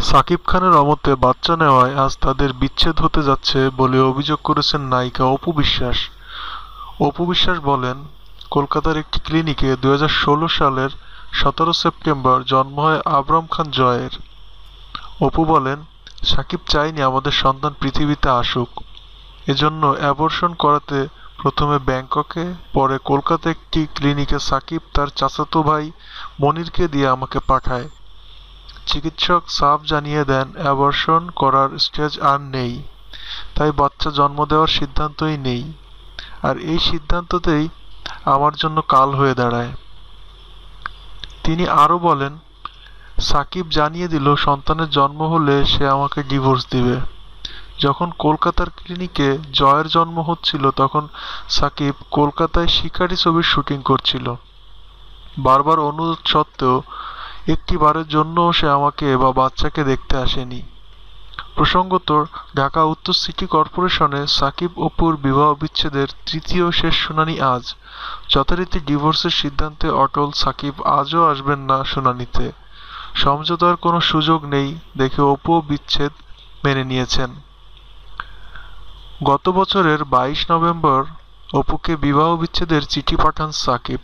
সাকিব খানের অমতে বাচ্চা নেওয়ায় আজ তাদের বিচ্ছেদ হতে যাচ্ছে বলে অভিযোগ করেছেন নায়িকা অপু বিশ্বাস। অপু বিশ্বাস বলেন, কলকাতার একটি ক্লিনিকে 2016 সালের 17 সেপ্টেম্বর জন্ম হয় আবরাম খান জয়ের। অপু বলেন, সাকিব চায়নি আমাদের সন্তান পৃথিবীতে আসুক। এজন্য অ্যাবর্শন করাতে প্রথমে ব্যাংককে, পরে কলকাতা একটি ক্লিনিকে সাকিব তার চাচাতো ভাই মনিরকে দিয়ে আমাকে পাঠায়। চিকিৎসক সাফ জানিয়ে দেন অ্যাবর্শন করার স্টেজ আর নেই, তাই বাচ্চা জন্ম দেওয়ার সিদ্ধান্তই নেই। আর এই সিদ্ধান্ততেই আমার জন্য কাল হয়ে দাঁড়ায়। তিনি আরও বলেন, সাকিব জানিয়ে দিল সন্তানের জন্ম হলে সে আমাকে ডিভোর্স দিবে। যখন কলকাতার ক্লিনিকে জয়ের জন্ম হচ্ছিল তখন সাকিব কলকাতায় শিকারী ছবির শুটিং করছিল। বারবার অনুরোধ সত্ত্বেও একটি বারের জন্যও সে আমাকে বা বাচ্চাকে দেখতে আসেনি। প্রসঙ্গত, ঢাকা উত্তর সিটি কর্পোরেশনে সাকিব অপুর বিবাহ বিচ্ছেদের তৃতীয় শেষ শুনানি আজ। যথারীতি ডিভোর্সের সিদ্ধান্তে অটল সাকিব আজও আসবেন না শুনানিতে। সমঝোতার কোনো সুযোগ নেই দেখে অপুও বিচ্ছেদ মেনে নিয়েছেন। গত বছরের 22 নভেম্বর অপুকে বিবাহ বিচ্ছেদের চিঠি পাঠান সাকিব।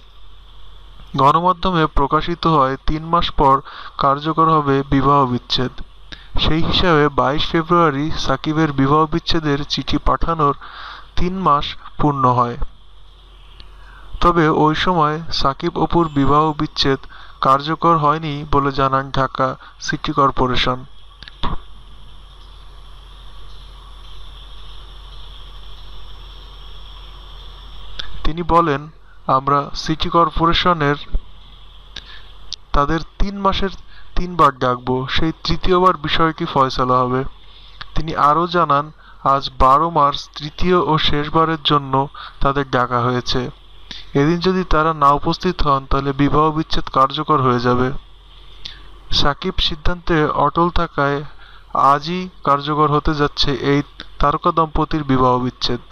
গণমাধ্যমে প্রকাশিত হয় 3 মাস পর কার্যকর হবে বিবাহ বিচ্ছেদ। সেই হিসাবে 22 ফেব্রুয়ারি সাকিবের বিবাহ বিচ্ছেদের চিঠি পাঠানোর 3 মাস পূর্ণ হয়। তবে ওই সময় সাকিব অপুর বিবাহ বিচ্ছেদ কার্যকর হয়নি বলে জানান ঢাকা সিটি কর্পোরেশন। তিনি বলেন, আমরা সিটি কর্পোরেশনের তাদের 3 মাসের 3 বার ডাকবো, সেই তৃতীয়বার বিষয়টি ফয়সালা হবে। তিনি আরও জানান, আজ 12 মার্চ তৃতীয় ও শেষবারের জন্য তাদের ডাকা হয়েছে। এদিন যদি তারা না উপস্থিত হন তাহলে বিবাহ বিচ্ছেদ কার্যকর হয়ে যাবে। সাকিব সিদ্ধান্তে অটল থাকায় আজই কার্যকর হতে যাচ্ছে এই তারকা দম্পতির বিবাহ বিচ্ছেদ।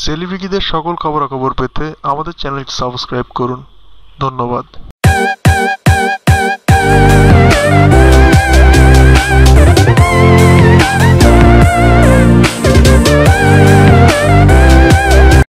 সেলিব্রিটিদের সকল খবরাখবর পেতে আমাদের চ্যানেলটি সাবস্ক্রাইব করুন। ধন্যবাদ।